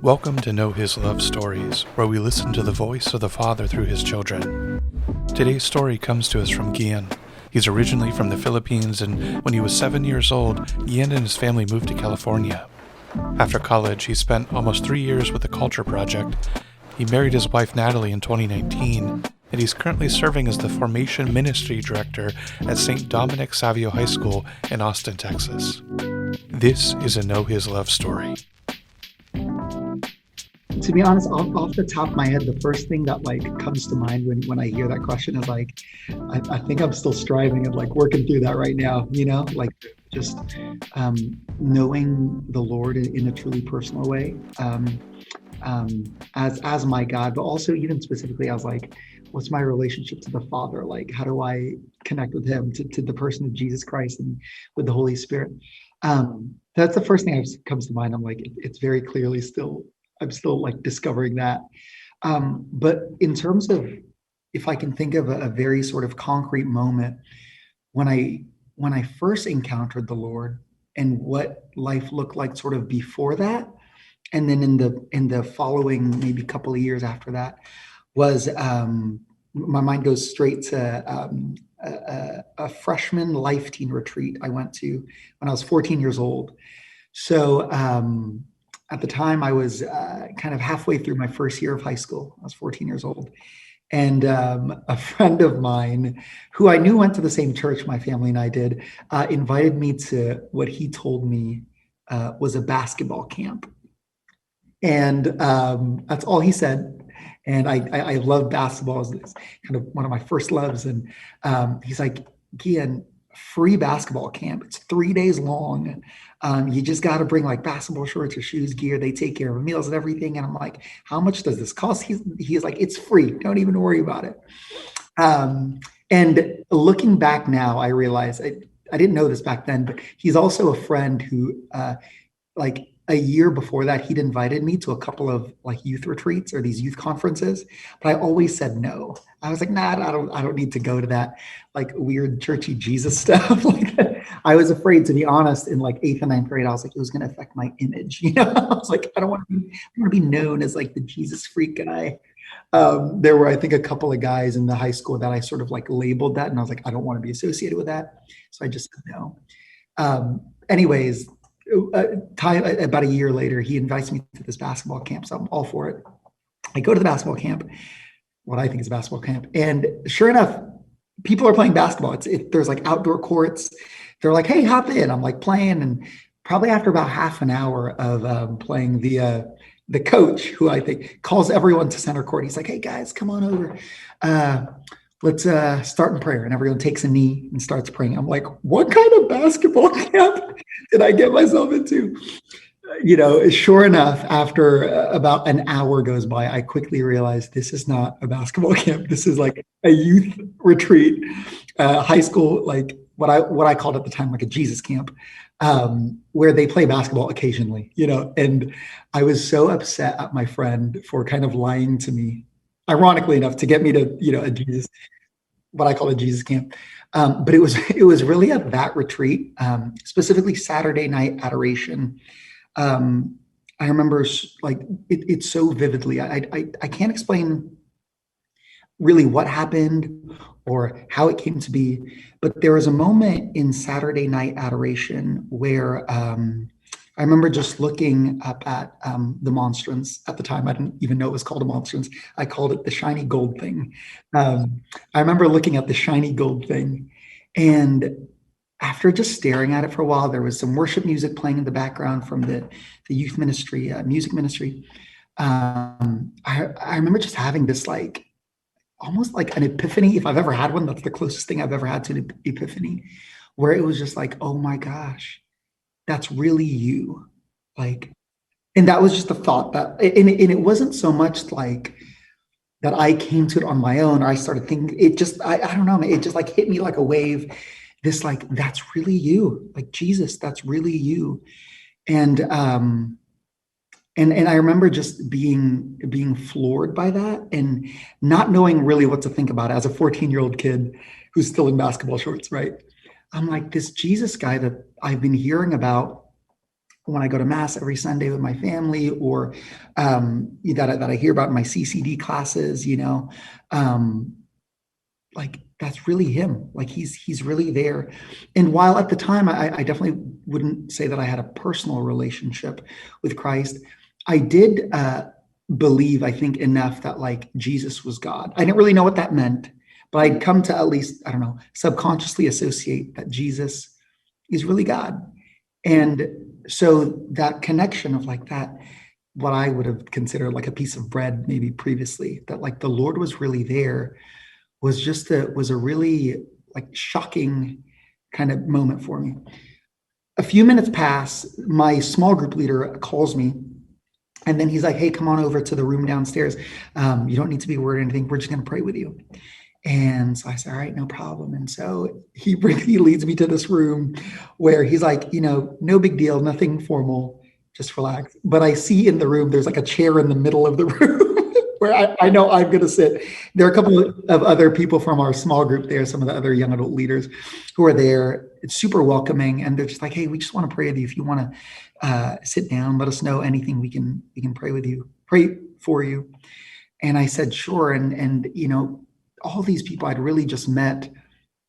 Welcome to Know His Love Stories, where we listen to the voice of the Father through his children. Today's story comes to us from Gian. He's originally from the Philippines, and when he was 7 years old, Gian and his family moved to California. After college, he spent almost 3 years with the Culture Project. He married his wife Natalie in 2019, and he's currently serving as the Formation Ministry Director at St. Dominic Savio High School in Austin, Texas. This is a Know His Love story. To be honest, off the top of my head, the first thing that comes to mind when I hear that question is I think I'm still striving and working through that right now, just knowing the Lord in a truly personal way, as my God, but also even specifically as what's my relationship to the Father? How do I connect with him, to the person of Jesus Christ and with the Holy Spirit? That's the first thing that comes to mind. It's very clearly I'm still discovering that. But in terms of, if I can think of a very sort of concrete moment when I first encountered the Lord and what life looked like sort of before that, and then in the following maybe couple of years after that, was my mind goes straight to a freshman life teen retreat I went to when I was 14 years old. So at the time, I was kind of halfway through my first year of high school. I was 14 years old. And a friend of mine, who I knew went to the same church my family and I did, invited me to what he told me was a basketball camp. And that's all he said. And I love basketball. It's kind of one of my first loves. And he's like, Gian, free basketball camp. It's 3 days long. You just got to bring basketball shorts or shoes, gear. They take care of meals and everything. And I'm like, how much does this cost? He's like, it's free. Don't even worry about it. And looking back now, I realize I didn't know this back then, but he's also a friend who, a year before that, he'd invited me to a couple of youth retreats or these youth conferences, but I always said no. I was like, nah, I don't need to go to that weird churchy Jesus stuff. I was afraid, to be honest, in 8th and 9th grade, I was like, it was going to affect my image. I was like, I want to be known as the Jesus freak guy. There were, I think, a couple of guys in the high school that I sort of labeled that. And I was like, I don't want to be associated with that. So I just said no. Anyways, about a year later, he invites me to this basketball camp. So I'm all for it. I go to the basketball camp, what I think is a basketball camp. And sure enough, people are playing basketball. There's outdoor courts. They're like, hey, hop in. I'm playing. And probably after about half an hour of playing, the coach, who I think calls everyone to center court, he's like, hey guys, come on over. Let's start in prayer. And everyone takes a knee and starts praying. I'm like, what kind of basketball camp did I get myself into? Sure enough, after about an hour goes by, I quickly realized this is not a basketball camp. This is a youth retreat, high school, what I called at the time a Jesus camp, where they play basketball occasionally, and I was so upset at my friend for kind of lying to me, ironically enough, to get me to, what I call a Jesus camp. But it was really at that retreat, specifically Saturday night adoration. I remember it's so vividly. I can't explain really what happened or how it came to be, but there was a moment in Saturday night adoration where I remember just looking up at the monstrance. At the time, I didn't even know it was called a monstrance. I called it the shiny gold thing. I remember looking at the shiny gold thing, and after just staring at it for a while, there was some worship music playing in the background from the youth ministry, music ministry. I remember just having this almost an epiphany. If I've ever had one, that's the closest thing I've ever had to an epiphany, where it was just oh my gosh, that's really you. And that was just a thought and it wasn't so much that I came to it on my own, or I started thinking. It just, I don't know, it just hit me like a wave. This that's really you, Jesus, that's really you. And I remember just being floored by that and not knowing really what to think about it as a 14-year-old kid who's still in basketball shorts, right? I'm like, this Jesus guy that I've been hearing about when I go to mass every Sunday with my family, or that I hear about in my CCD classes, um, like that's really him. Like he's really there. And while at the time I definitely wouldn't say that I had a personal relationship with Christ, I did believe, I think, enough that like Jesus was God. I didn't really know what that meant, but I'd come to at least, I don't know, subconsciously associate that Jesus is really God. And so that connection of like that, what I would have considered like a piece of bread maybe previously, that like the Lord was really there, was a really like shocking kind of moment for me. A few minutes pass, my small group leader calls me, and then he's like, "Hey, come on over to the room downstairs. You don't need to be worried or anything. We're just going to pray with you." And so I said, "All right, no problem." And so he leads me to this room where he's like, no big deal, nothing formal, just relax. But I see in the room, there's like a chair in the middle of the room where I know I'm going to sit. There are a couple of other people from our small group there, some of the other young adult leaders who are there. It's super welcoming. And they're just like, "Hey, we just want to pray with you. If you want to sit down, let us know anything we can pray with you, pray for you." And I said, "Sure." And all these people I'd really just met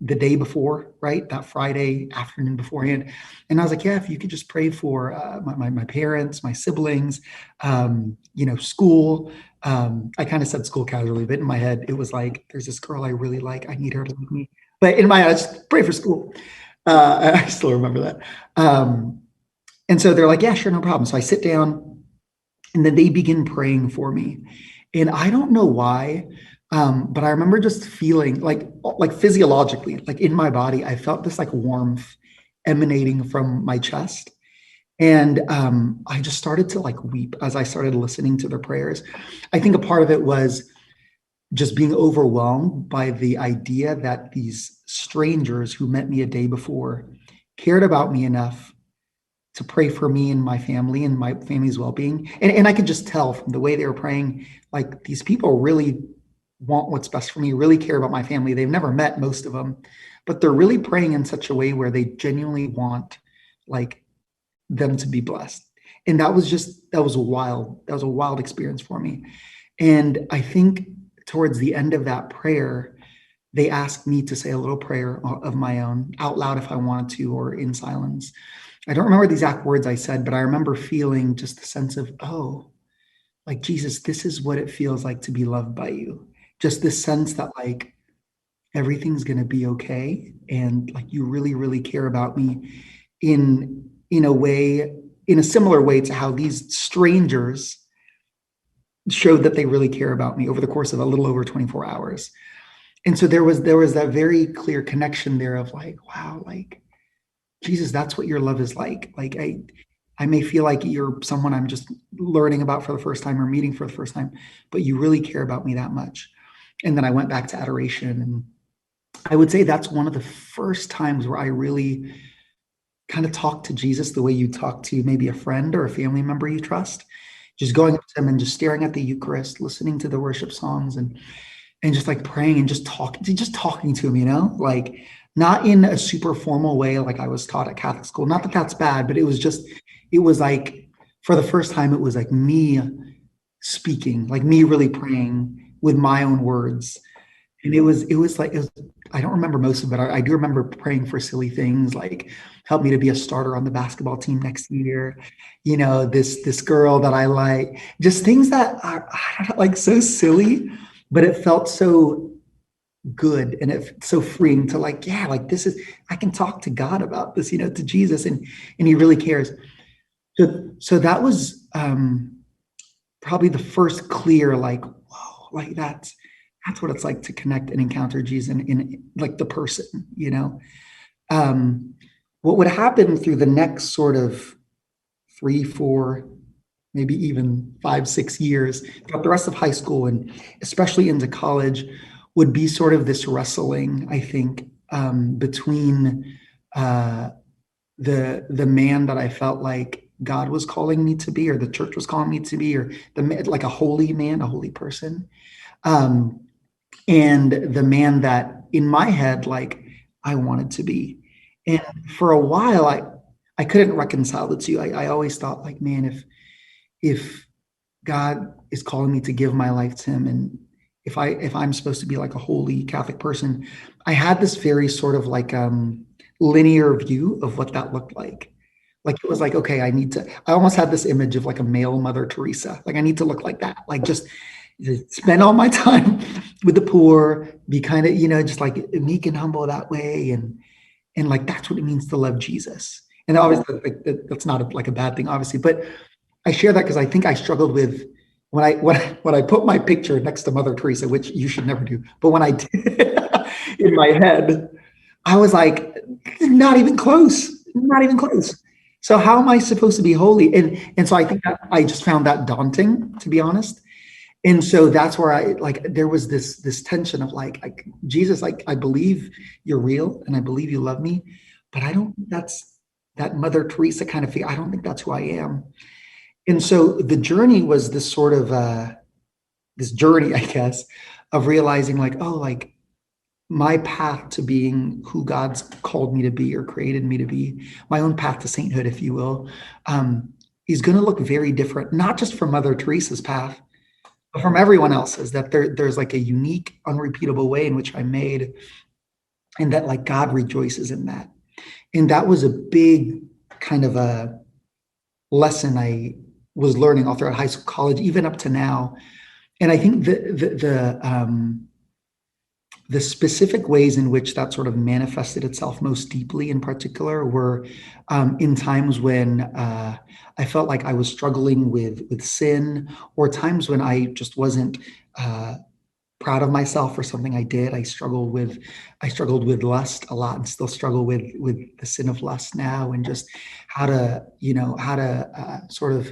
the day before, right? That Friday afternoon beforehand. And I was like, "Yeah, if you could just pray for my parents, my siblings, school." I kind of said school casually, but in my head, it was like, there's this girl I really like. I need her to like me. But in my head, I just pray for school. I still remember that. And so they're like, "Yeah, sure, no problem." So I sit down, and then they begin praying for me. And I don't know why, but I remember just feeling like physiologically, like in my body, I felt this like warmth emanating from my chest. And I just started to like weep as I started listening to their prayers. I think a part of it was just being overwhelmed by the idea that these strangers who met me a day before cared about me enough to pray for me and my family and my family's well-being. And I could just tell from the way they were praying, like these people really want what's best for me, really care about my family. They've never met most of them, but they're really praying in such a way where they genuinely want like them to be blessed. And that was a wild experience for me. And I think towards the end of that prayer, they asked me to say a little prayer of my own out loud if I wanted to, or in silence. I don't remember the exact words I said, but I remember feeling just the sense of, oh, like Jesus, this is what it feels like to be loved by you. Just this sense that like everything's going to be okay. And like you really, really care about me in a way, in a similar way to how these strangers showed that they really care about me over the course of a little over 24 hours. And so there was that very clear connection there of like, wow, like Jesus, that's what your love is like. Like I may feel like you're someone I'm just learning about for the first time or meeting for the first time, but you really care about me that much. And then I went back to adoration. And I would say that's one of the first times where I really kind of talked to Jesus the way you talk to maybe a friend or a family member you trust. Just going up to him and just staring at the Eucharist, listening to the worship songs, and just like praying and just talking to him, like not in a super formal way like I was taught at Catholic school. Not that that's bad, but it was like for the first time, it was like me speaking, like me really praying with my own words. And it was I don't remember most of it. I do remember praying for silly things like help me to be a starter on the basketball team next year. This girl that I like, just things that are like so silly, but it felt so good and it so freeing to like, yeah, like this is, I can talk to God about this, to Jesus, and he really cares. So that was probably the first clear, like, whoa, like that's what it's like to connect and encounter Jesus in like the person. Um, what would happen through the next sort of 3, 4, maybe even 5, 6 years, throughout the rest of high school and especially into college, would be sort of this wrestling, I think, between uh, the man that I felt like God was calling me to be, or the church was calling me to be, or like a holy man, a holy person, um, and the man that in my head, like I wanted to be. And for a while, I couldn't reconcile the two. I always thought like, man, if God is calling me to give my life to him, and if I'm supposed to be like a holy Catholic person, I had this very sort of like linear view of what that looked like. Like it was like, okay, I almost had this image of like a male Mother Teresa. Like I need to look like that. Like just spend all my time with the poor, be kind of, just like meek and humble that way. And like, that's what it means to love Jesus. And obviously like, that's not like a bad thing, obviously, but I share that because I think I struggled with when I put my picture next to Mother Teresa, which you should never do, but when I did in my head, I was like, not even close, not even close. So how am I supposed to be holy? And so I think that I just found that daunting, to be honest. And so that's where I like there was this tension of like Jesus, like I believe you're real and I believe you love me, but I don't think that's that Mother Teresa kind of thing. I don't think that's who I am. And so the journey was this sort of this journey, I guess, of realizing like, oh, like my path to being who God's called me to be or created me to be, my own path to sainthood, if you will, is going to look very different, not just from Mother Teresa's path, but from everyone else's. That there's like a unique, unrepeatable way in which I'm made, and that like God rejoices in that. And that was a big kind of a lesson I was learning all throughout high school, college, even up to now. And I think the specific ways in which that sort of manifested itself most deeply, in particular, were in times when I felt like I was struggling with sin, or times when I just wasn't proud of myself for something I did. I struggled with lust a lot, and still struggle with the sin of lust now, and just how to sort of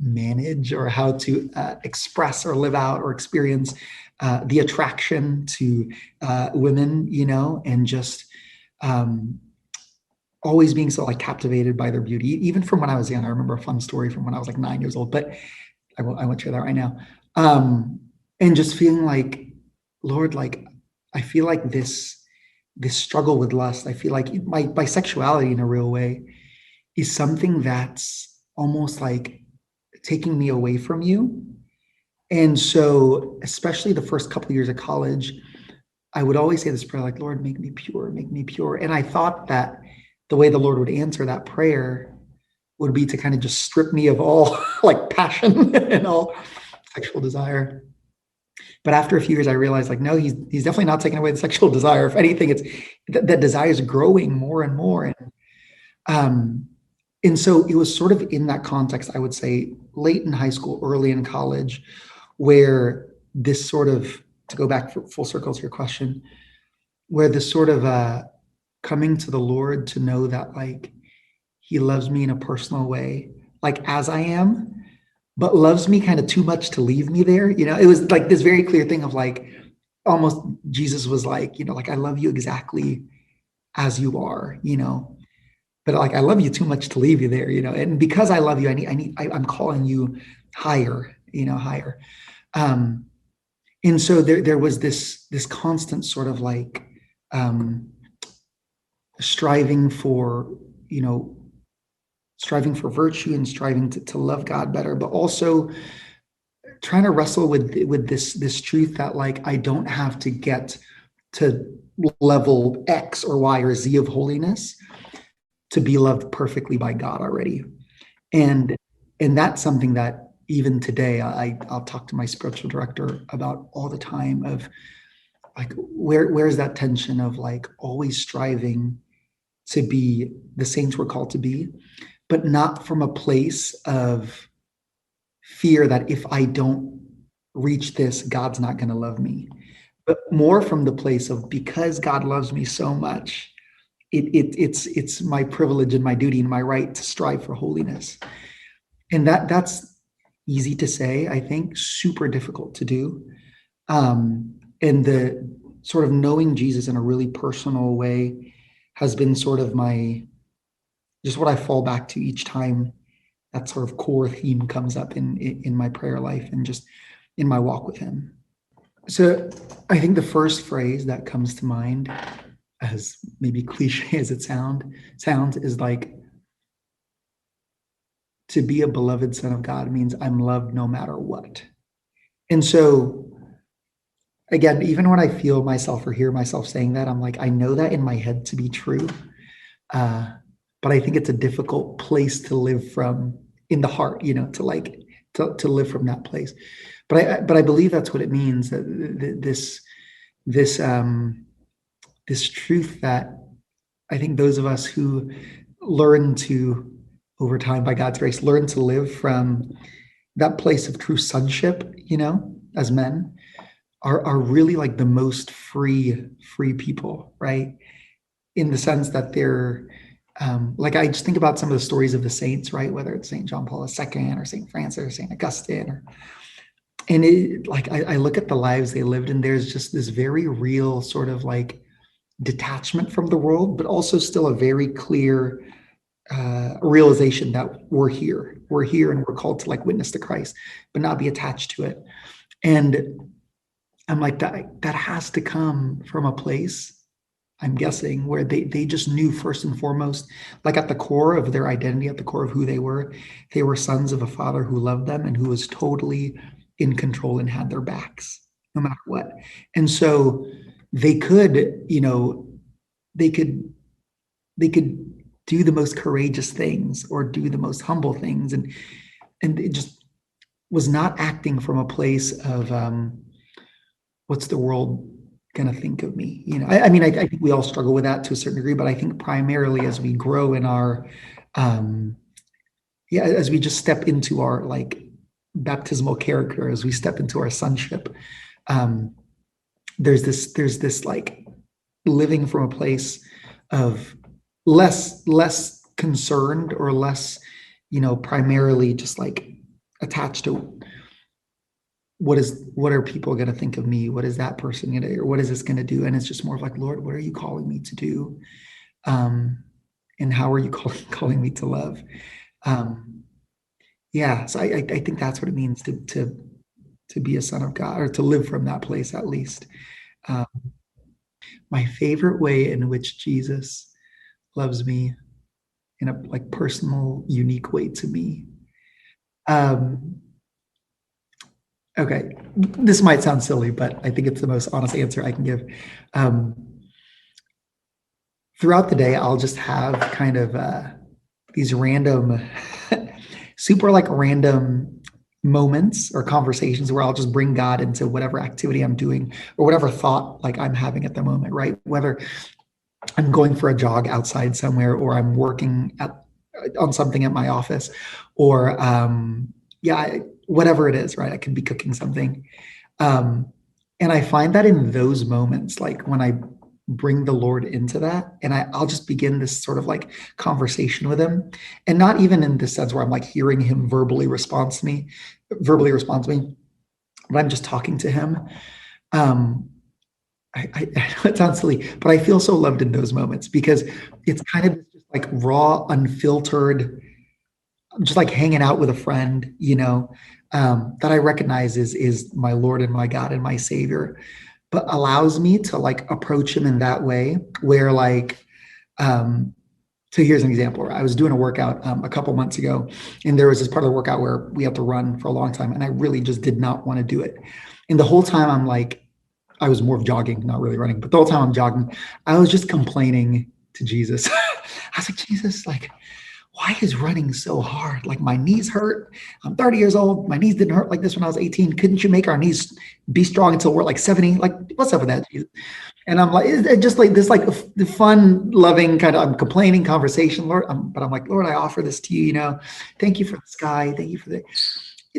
manage, or how to express or live out or experience the attraction to women, and just um, always being so like captivated by their beauty, even from when I was young. I remember a fun story from when I was like 9 years old, but I won't share that right now. Um, and just feeling like, Lord, like I feel like this struggle with lust. I feel like my bisexuality in a real way is something that's almost like taking me away from you. And so, especially the first couple of years of college, I would always say this prayer, like, Lord, make me pure, make me pure. And I thought that the way the Lord would answer that prayer would be to kind of just strip me of all like passion and all sexual desire. But after a few years, I realized like, no, he's definitely not taking away the sexual desire. If anything, it's that desire is growing more and more. Um, and so it was sort of in that context, I would say, late in high school, early in college, where this sort of, to go back full circle to your question, where this sort of coming to the Lord to know that like he loves me in a personal way, like as I am, but loves me kind of too much to leave me there. It was like this very clear thing of like almost Jesus was like, like I love you exactly as you are, but like I love you too much to leave you there, and because I love you, I'm calling you higher, higher. Um, and so there was this constant sort of like um, striving for, you know, striving for virtue and striving to love God better, but also trying to wrestle with this truth that like I don't have to get to level X or Y or Z of holiness to be loved perfectly by God already. And that's something that even today I'll talk to my spiritual director about all the time, of like where's that tension of like always striving to be the saints we're called to be, but not from a place of fear that if I don't reach this, God's not going to love me, but more from the place of, because God loves me so much, it's my privilege and my duty and my right to strive for holiness. And that's easy to say, I think, super difficult to do. And the sort of knowing Jesus in a really personal way has been sort of my, just what I fall back to each time that sort of core theme comes up in my prayer life and just in my walk with him. So I think the first phrase that comes to mind, as maybe cliche as it sounds, is like, to be a beloved son of God means I'm loved no matter what. And so, again, even when I feel myself or hear myself saying that, I'm like, I know that in my head to be true. Uh, but I think it's a difficult place to live from in the heart, to live from that place. But I believe that's what it means, that this this truth that I think those of us who learn to, over time by God's grace, learn to live from that place of true sonship, as men, are really like the most free people, right? In the sense that they're like, I just think about some of the stories of the saints, right? Whether it's St. John Paul II or St. Francis or St. Augustine, and I look at the lives they lived, and there's just this very real sort of like detachment from the world, but also still a very clear realization that we're here and we're called to like witness to Christ, but not be attached to it. And I'm like, that has to come from a place, I'm guessing, where they just knew first and foremost, like at the core of their identity, at the core of who they were sons of a father who loved them and who was totally in control and had their backs no matter what. And so they could, they could they could do the most courageous things or do the most humble things, and it just was not acting from a place of what's the world going to think of me. I mean, I think we all struggle with that to a certain degree, but I think primarily as we grow in our as we just step into our like baptismal character, as we step into our sonship, there's this like living from a place of less concerned or less, primarily just like attached to what are people going to think of me? What is that person going to, or what is this going to do? And it's just more of like, Lord, what are you calling me to do? And how are you calling me to love? So I think that's what it means to be a son of God, or to live from that place at least. My favorite way in which Jesus loves me in a like personal, unique way to me. Okay, this might sound silly, but I think it's the most honest answer I can give. Throughout the day, I'll just have kind of these random, super like random moments or conversations where I'll just bring God into whatever activity I'm doing or whatever thought like I'm having at the moment, right? Whether I'm going for a jog outside somewhere, or I'm working on something at my office, or whatever it is, right? I could be cooking something. And I find that in those moments, like when I bring the Lord into that, and I'll just begin this sort of like conversation with him, and not even in the sense where I'm like hearing him verbally respond to me, but I'm just talking to him. I know it sounds silly, but I feel so loved in those moments because it's kind of just like raw, unfiltered, just like hanging out with a friend, that I recognize is my Lord and my God and my Savior, but allows me to like approach him in that way where like, so here's an example. I was doing a workout a couple months ago, and there was this part of the workout where we had to run for a long time, and I really just did not want to do it. And the whole time I'm like, I was more of jogging, not really running, but the whole time I'm jogging, I was just complaining to Jesus. I was like, Jesus, like, why is running so hard? Like my knees hurt. I'm 30 years old. My knees didn't hurt like this when I was 18. Couldn't you make our knees be strong until we're like 70? Like, what's up with that, Jesus? And I'm like, it's just like this, like the fun, loving kind of, I'm complaining conversation, Lord. But I'm like, Lord, I offer this to you, thank you for the sky. Thank you for the,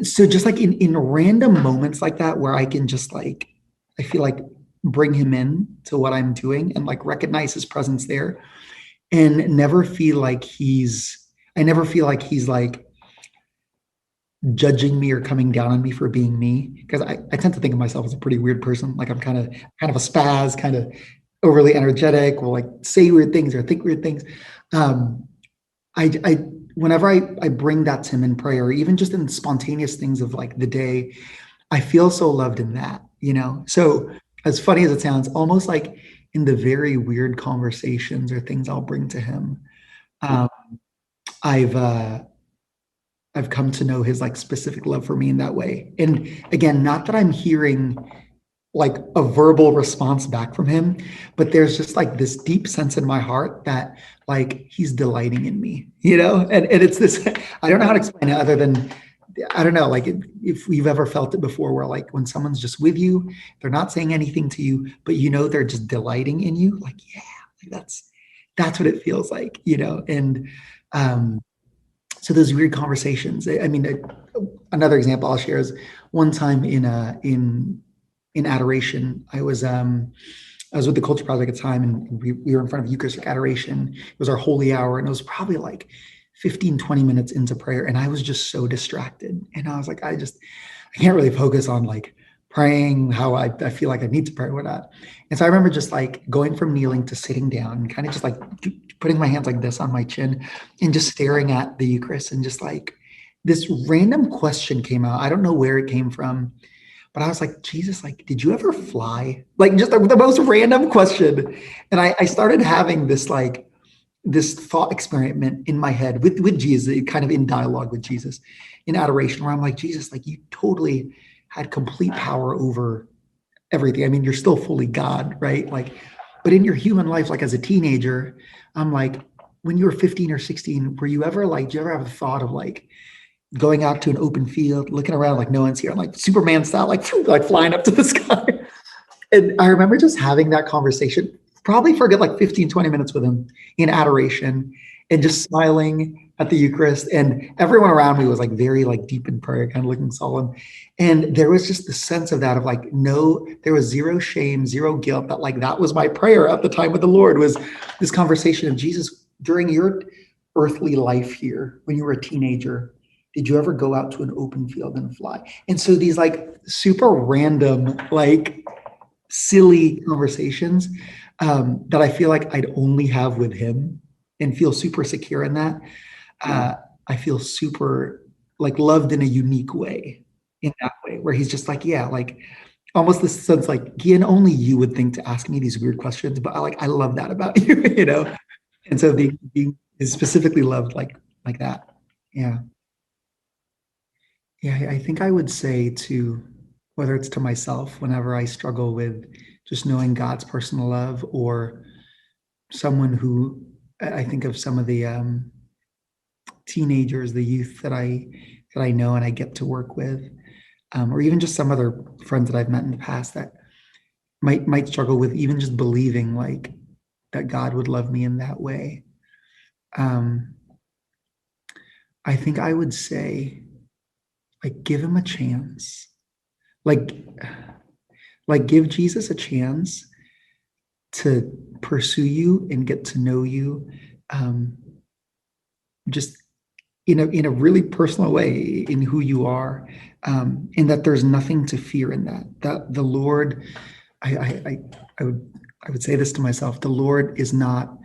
so just like in random moments like that, where I can just like, I feel like bring him in to what I'm doing and like recognize his presence there, and never feel like I never feel like he's like judging me or coming down on me for being me. Because I tend to think of myself as a pretty weird person. Like I'm kind of a spaz, kind of overly energetic, will like say weird things or think weird things. I whenever I bring that to him in prayer, or even just in spontaneous things of like the day, I feel so loved in that, So as funny as it sounds, almost like in the very weird conversations or things I'll bring to him, I've I've come to know his like specific love for me in that way. And again, not that I'm hearing like a verbal response back from him, but there's just like this deep sense in my heart that like he's delighting in me, and it's this, I don't know how to explain it other than, I don't know, like if we've ever felt it before where like when someone's just with you, they're not saying anything to you, but they're just delighting in you. Like, yeah, like that's what it feels like, and um, so those weird conversations. I mean, another example I'll share is one time in adoration, I was with the Culture Project at the time, and we were in front of Eucharistic adoration. It was our holy hour, and it was probably like 15, 20 minutes into prayer, and I was just so distracted. And I was like, I can't really focus on like praying how I feel like I need to pray or whatnot. And so I remember just like going from kneeling to sitting down and kind of just like putting my hands like this on my chin and just staring at the Eucharist, and just like this random question came out. I don't know where it came from, but I was like, Jesus, like, did you ever fly? Like just the most random question. And I started having this like this thought experiment in my head with Jesus, kind of in dialogue with Jesus in adoration, where I'm like, Jesus, like you totally had complete power over everything. I mean, you're still fully God, right? Like, but in your human life, like as a teenager, I'm like, when you were 15 or 16, were you ever like, do you ever have the thought of like going out to an open field, looking around like no one's here, like Superman style, like flying up to the sky? And I remember just having that conversation, probably for a good like 15, 20 minutes with him in adoration, and just smiling at the Eucharist. And everyone around me was like very like deep in prayer, kind of looking solemn. And there was just the sense of that of like, no, there was zero shame, zero guilt, that like that was my prayer at the time with the Lord, was this conversation of Jesus during your earthly life here, when you were a teenager, did you ever go out to an open field and fly? And so these like super random, like silly conversations that I feel like I'd only have with him, and feel super secure in that. Uh, I feel super like loved in a unique way, in that way, where he's just like, yeah, like almost this sense like, Gian, only you would think to ask me these weird questions, but I love that about you, And so being is specifically loved like that. Yeah. Yeah, I think I would say to, whether it's to myself whenever I struggle with just knowing God's personal love, or someone who I think of some of the teenagers, the youth that I know and I get to work with, or even just some other friends that I've met in the past that might struggle with even just believing like that God would love me in that way. Um, I think I would say, like, give him a chance. Like, give Jesus a chance to pursue you and get to know you, just in a really personal way, in who you are, and that there's nothing to fear in that. That the Lord, I would say this to myself: the Lord is not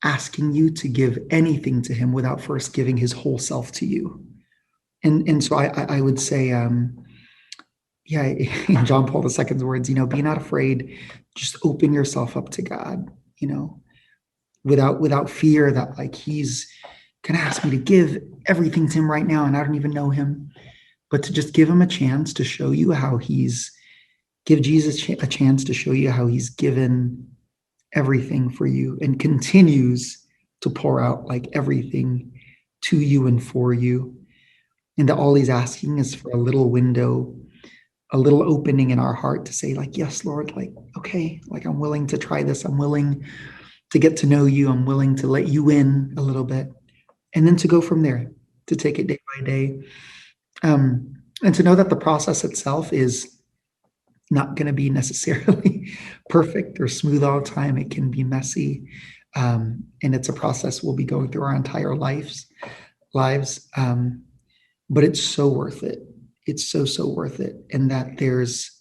asking you to give anything to Him without first giving His whole self to you. And so I would say, yeah, in John Paul II's words, be not afraid, just open yourself up to God, without fear that like He's gonna ask me to give everything to Him right now and I don't even know Him, but to just give Him a chance to show you how give Jesus a chance to show you how He's given everything for you and continues to pour out like everything to you and for you. And that all He's asking is for a little window, a little opening in our heart to say like, yes, Lord, like, okay, like I'm willing to try this. I'm willing to get to know you. I'm willing to let you in a little bit, and then to go from there, to take it day by day. And to know that the process itself is not going to be necessarily perfect or smooth all the time. It can be messy. And it's a process we'll be going through our entire lives. But it's so worth it. It's so worth it. And that there's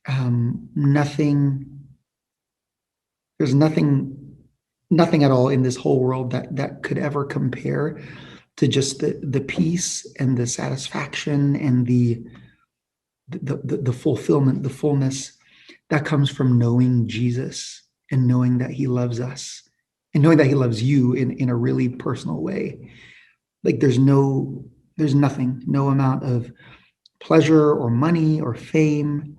nothing at all in this whole world that could ever compare to just the peace and the satisfaction and the fulfillment, the fullness that comes from knowing Jesus and knowing that He loves us and knowing that He loves you in a really personal way. Like there's nothing, no amount of pleasure or money or fame,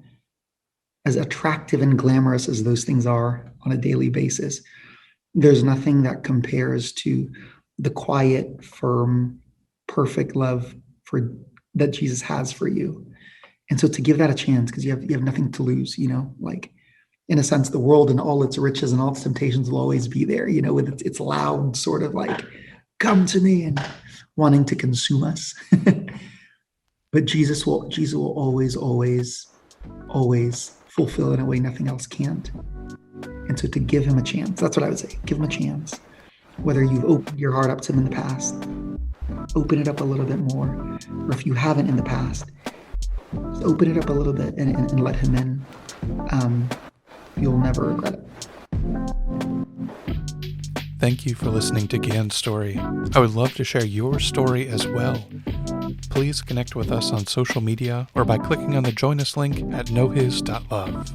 as attractive and glamorous as those things are on a daily basis. There's nothing that compares to the quiet, firm, perfect love for that Jesus has for you. And so to give that a chance, because you have nothing to lose, like in a sense, the world and all its riches and all its temptations will always be there, with its loud sort of like, come to me and wanting to consume us. But Jesus will always, always, always fulfill in a way nothing else can't. And so to give him a chance, that's what I would say. Give him a chance. Whether you've opened your heart up to him in the past, open it up a little bit more. Or if you haven't in the past, just open it up a little bit and let him in. You'll never regret it. Thank you for listening to Gian's story. I would love to share your story as well. Please connect with us on social media or by clicking on the Join Us link at knowHis.love.